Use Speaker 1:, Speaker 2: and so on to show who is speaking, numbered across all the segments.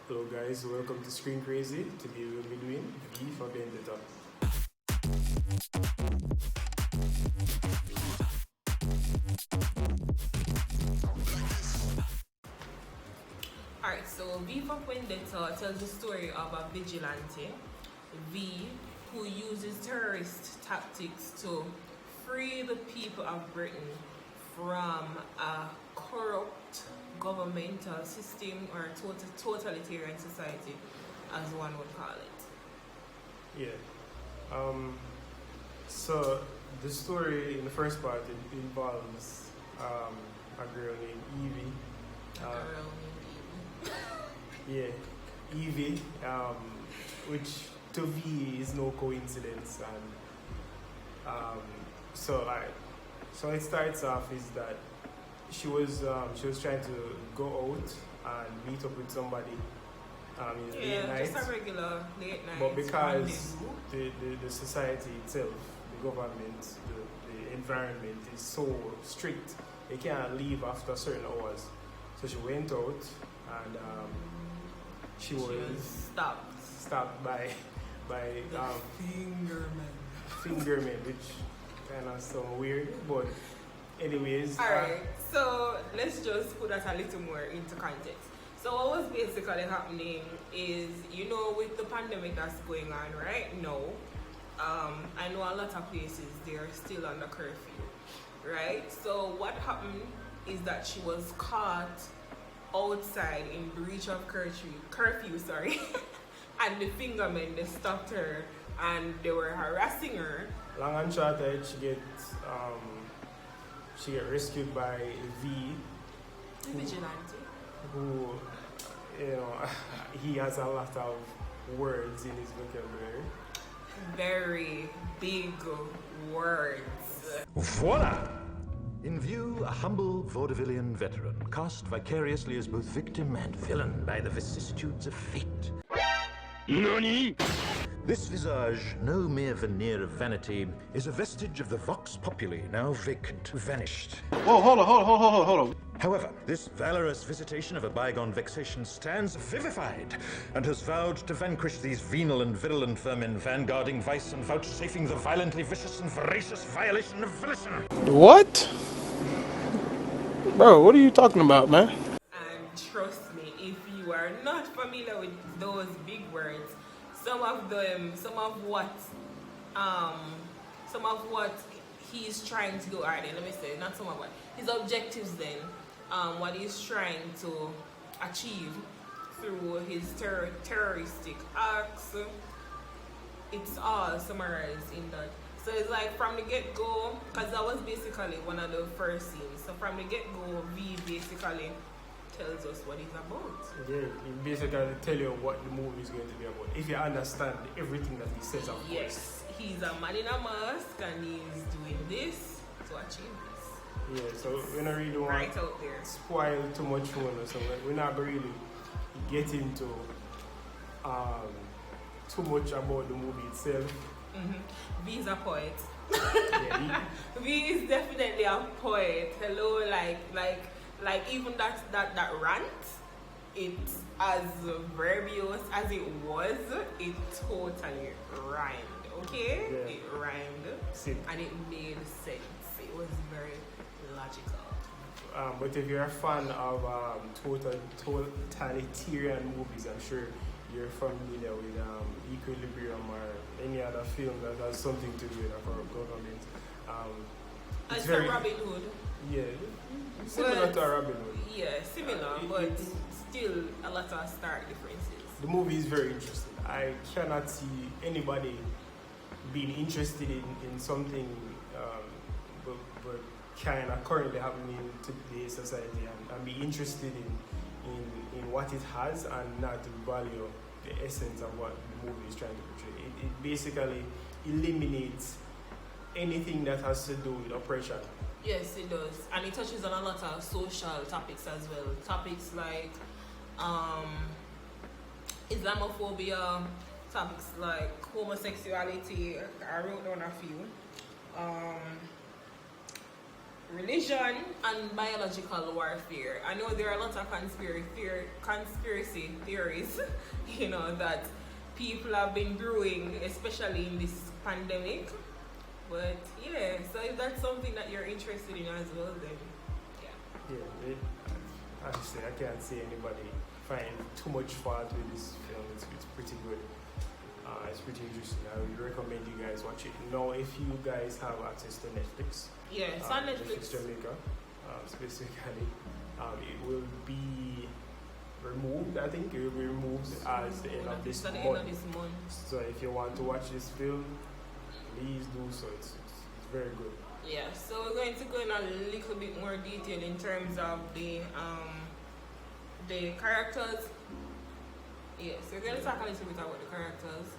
Speaker 1: Hello guys, welcome to Screencrzy. Today we'll be doing V for Vendetta.
Speaker 2: Alright, so V for Vendetta tells the story of a vigilante, V, who uses terrorist tactics to free the people of Britain from a corrupt governmental system or totalitarian society, as one would call it.
Speaker 1: Yeah. So the story in the first part it involves a girl named Evie. Yeah, Evie, which to V is no coincidence, and so it starts off is that she was trying to go out and meet up with somebody in the late night.
Speaker 2: Just a regular late night.
Speaker 1: But because the society itself, the government, the environment is so strict, they can't leave after certain hours. So she went out and she was stopped by fingermen, which kind of sound weird, but anyways.
Speaker 2: Alright, so let's just put that a little more into context. So what was basically happening is, with the pandemic that's going on right now, I know a lot of places they are still under curfew, right? So what happened is that she was caught outside in breach of curfew, and the fingermen, they stopped her and they were harassing her.
Speaker 1: Long and short, she get rescued by V,
Speaker 2: Vigilante,
Speaker 1: who he has a lot of words in his vocabulary.
Speaker 2: Very big words.
Speaker 3: Voila! In view, a humble vaudevillian veteran, cast vicariously as both victim and villain by the vicissitudes of fate. NANI? This visage, no mere veneer of vanity, is a vestige of the vox populi, now vacant, vanished.
Speaker 4: Whoa, hold on.
Speaker 3: However, this valorous visitation of a bygone vexation stands vivified, and has vowed to vanquish these venal and virulent vermin, vanguarding vice and vouchsafing the violently vicious and voracious violation of volition.
Speaker 4: What? Bro, what are you talking about, man?
Speaker 2: And trust me, if you are not familiar with those big words, some of what he's trying to do, alright, let me say, not some of what, his objectives then, what he's trying to achieve through his terroristic acts, it's all summarized in that. So it's like from the get-go, because that was basically one of the first scenes, so from the get-go, V basically tells us what it's about.
Speaker 1: Yeah, he basically tell you what the movie is going to be about. If you understand everything that he says, of course.
Speaker 2: Yes, he's a man in a mask and he's doing this to achieve this.
Speaker 1: Yeah, so we don't really want
Speaker 2: right out there.
Speaker 1: Spoil too much fun or something. We're not really get into too much about the movie itself.
Speaker 2: Mm-hmm. V is a poet.
Speaker 1: Yeah,
Speaker 2: V is definitely a poet. Hello, like even that rant, it's as verbose as it was, it totally rhymed, okay?
Speaker 1: Yeah.
Speaker 2: It rhymed and it made sense. It was very logical.
Speaker 1: But if you're a fan of totalitarian movies, I'm sure you're familiar with Equilibrium or any other film that has something to do with a corrupt government.
Speaker 2: It's very Robin Hood.
Speaker 1: Yeah, similar to a Robin Hood.
Speaker 2: Yeah, similar, but still a lot of stark differences.
Speaker 1: The movie is very interesting. I cannot see anybody being interested in something but kind of currently happening in today's society and be interested in what it has and not value the essence of what the movie is trying to portray. It basically eliminates anything that has to do with oppression.
Speaker 2: Yes, it does. And it touches on a lot of social topics as well. Topics like Islamophobia, topics like homosexuality. I wrote down a few. religion and biological warfare. I know there are a lot of conspiracy theories, you know, that people have been brewing, especially in this pandemic. But yeah, so if that's something that you're interested in as well, then yeah.
Speaker 1: Yeah, honestly, I can't see anybody find too much fault with this film. It's pretty good. It's pretty interesting. I would recommend you guys watch it. Now, if you guys have access to Netflix,
Speaker 2: Yeah, it's on Netflix.
Speaker 1: Jamaica, specifically, it will be removed. I think it will be removed as the end of this month. So if you want to watch this film, please do so. It's very good.
Speaker 2: Yeah, so we're going to go in a little bit more detail in terms of the characters. Yes, we're going to talk a little bit about the characters.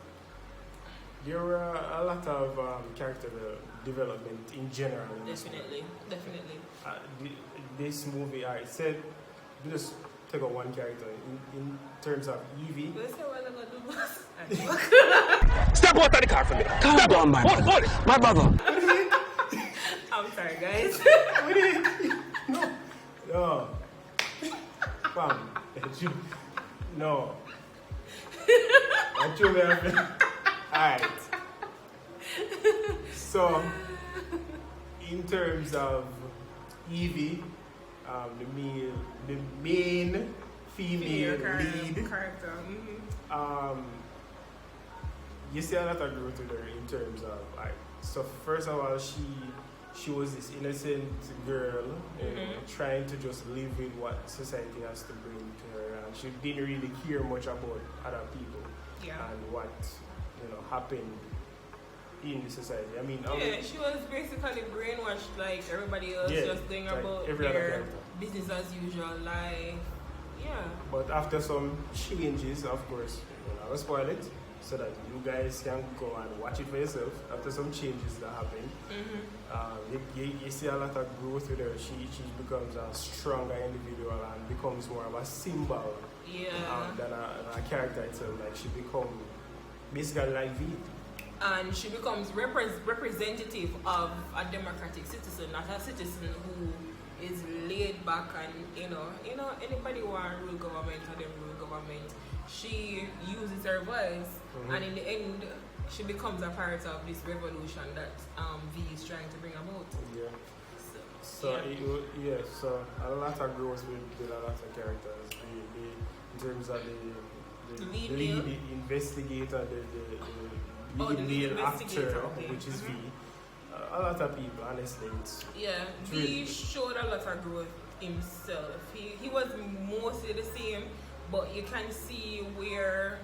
Speaker 1: There were a lot of character development in general.
Speaker 2: Definitely.
Speaker 1: This movie, I said, just take out one character in terms of Evie.
Speaker 4: Step out of the car for me. Calm down, my brother. My brother.
Speaker 2: I'm sorry, guys.
Speaker 1: No. Fam. No. Alright. So, in terms of Evie, the main female lead
Speaker 2: character.
Speaker 1: You see a lot of growth with her in terms of like. So first of all, she was this innocent girl, trying to just live with what society has to bring to her, and she didn't really care much about other people and what happened in the society. I mean,
Speaker 2: she was basically brainwashed like everybody else, just going
Speaker 1: like
Speaker 2: about
Speaker 1: every other
Speaker 2: their
Speaker 1: character.
Speaker 2: business as usual life. Yeah.
Speaker 1: But after some changes, of course, I will spoil it so that you guys can go and watch it for yourself. After some changes that happen, you see a lot of growth with her. She becomes a stronger individual and becomes more of a symbol than a character itself. Like she becomes basically like V.
Speaker 2: And she becomes representative of a democratic citizen, not a citizen who is laid back and anybody who want to rule government or them rule government. She uses her voice, and in the end, she becomes a part of this revolution that V is trying to bring about.
Speaker 1: Yeah. So a lot of growth with a lot of characters. In terms of the lead investigator, the lead male actor, which is V. A lot of people, honestly.
Speaker 2: V showed a lot of growth himself. He was mostly the same, but you can see where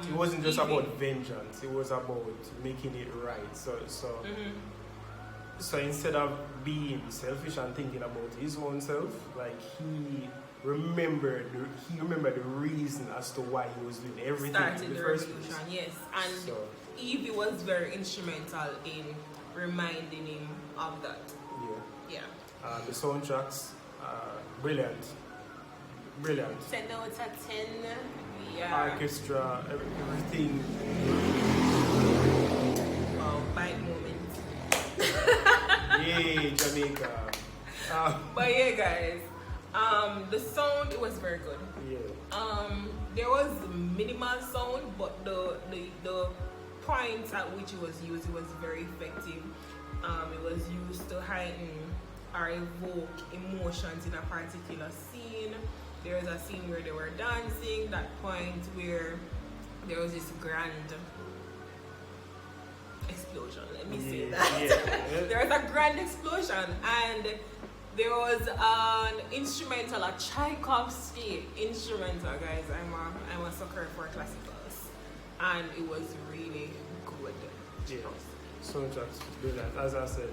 Speaker 1: it wasn't just about vengeance. It was about making it right. So instead of being selfish and thinking about his own self, like he remembered the reason as to why he was doing everything in the first place.
Speaker 2: Yes, and Evie was very instrumental in reminding him of that. Yeah.
Speaker 1: The soundtracks, brilliant.
Speaker 2: 10 out of 10. Yeah.
Speaker 1: Orchestra, everything.
Speaker 2: Wow, bite moment.
Speaker 1: Yay, Jamaica.
Speaker 2: But yeah, guys, the sound, it was very good.
Speaker 1: Yeah.
Speaker 2: There was minimal sound, but the points at which it was used, it was very effective. It was used to heighten or evoke emotions in a particular scene. There was a scene where they were dancing, that point where there was this grand explosion, let me say that.
Speaker 1: Yeah.
Speaker 2: There was a grand explosion, and there was an instrumental, a Tchaikovsky instrumental, guys. I'm a sucker for classicals, and it was really good.
Speaker 1: Yeah. Soundtracks brilliant. As I said,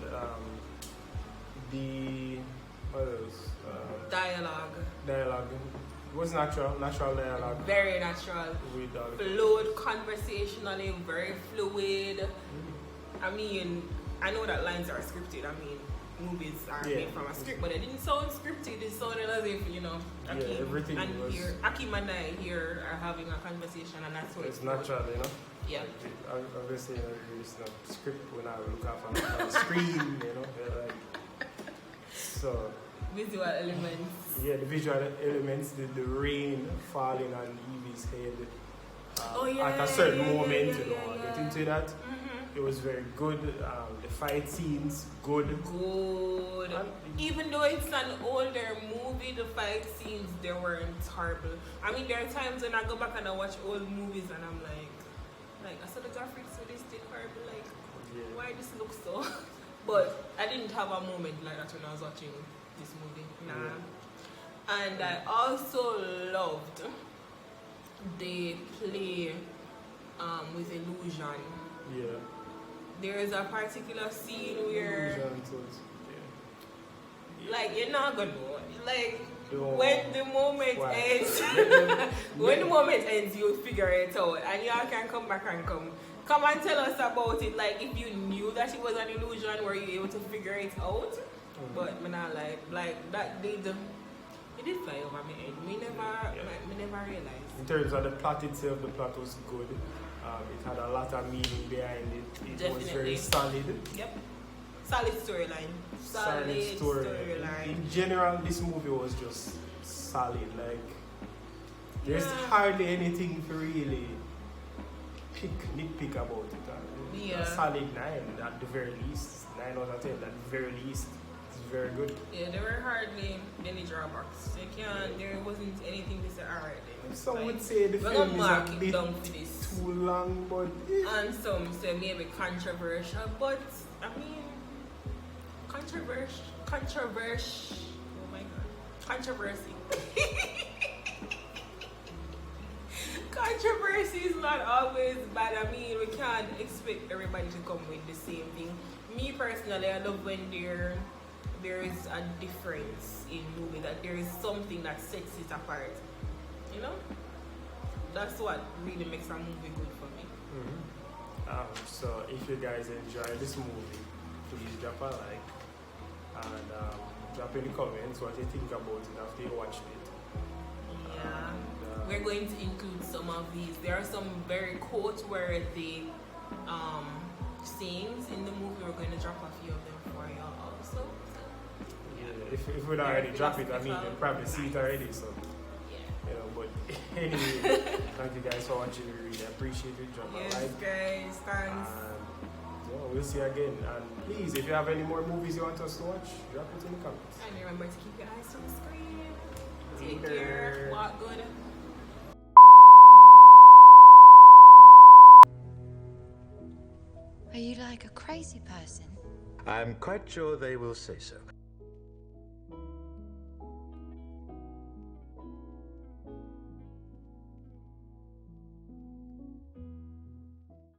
Speaker 1: what else? Dialogue. It was natural dialogue.
Speaker 2: Very natural. Flowed conversationally, very fluid. I mean, I know that lines are scripted. I mean, movies are made from a script, but it didn't sound scripted. It sounded as if, Akim and I here are having a conversation, and that's what
Speaker 1: it's natural,
Speaker 2: Yeah.
Speaker 1: Obviously, it's not script when I look up on the screen, So
Speaker 2: Visual elements.
Speaker 1: yeah, the visual elements, the rain falling on Evie's head at a certain moment, you know, I'll get into that.
Speaker 2: Mm-hmm.
Speaker 1: It was very good. The fight scenes, good.
Speaker 2: Good. Even though it's an older movie, the fight scenes, they weren't horrible. I mean, there are times when I go back and I watch old movies and I'm like I saw the graphics for this did horrible, like, why this looks so? But I didn't have a moment like that when I was watching this movie. Nah. Yeah. And I also loved the play with illusion.
Speaker 1: Yeah.
Speaker 2: There is a particular scene where, like, you're not gonna know. Like, when the moment ends, when the moment ends, you'll figure it out, and y'all can come back and come and tell us about it. Like, if you knew that it was an illusion, were you able to figure it out? But me not like that did. It did fly over my head. Me never realized.
Speaker 1: In terms of the plot itself, the plot was good. It had a lot of meaning behind it. It
Speaker 2: Definitely.
Speaker 1: was very solid.
Speaker 2: Yep. Solid storyline. Solid storyline.
Speaker 1: In general, this movie was just solid. Like, there's hardly anything to really nitpick about it. A solid 9 at the very least. 9 out of 10 at the very least. It's very good.
Speaker 2: Yeah, there were hardly any drawbacks. There wasn't anything to say, alright then.
Speaker 1: Some would say the film is a bit too long, but...
Speaker 2: And some say maybe controversial, but I mean, controversy. Oh my god. Controversy. Controversy is not always bad. I mean, we can't expect everybody to come with the same thing. Me personally, I love when there is a difference in movie, that there is something that sets it apart. You know? That's what really makes a movie good for me.
Speaker 1: So if you guys enjoy this movie, please drop a like and drop in the comments what you think about it after you watched it.
Speaker 2: Yeah. We're going to include some of these. There are some very quote-worthy scenes in the movie. We're going to drop a few of them for y'all also.
Speaker 1: Yeah, if we don't already drop it, I mean, you probably see it already, so. You know, but anyway, thank you guys for watching. We really appreciate it. Drop a like.
Speaker 2: Guys, thanks.
Speaker 1: And we'll see you again. And please, if you have any more movies you want us to watch, drop it in the comments.
Speaker 2: And remember to keep your eyes on the screen. Take care. Walk good.
Speaker 5: Are you like a crazy person?
Speaker 3: I'm quite sure they will say so.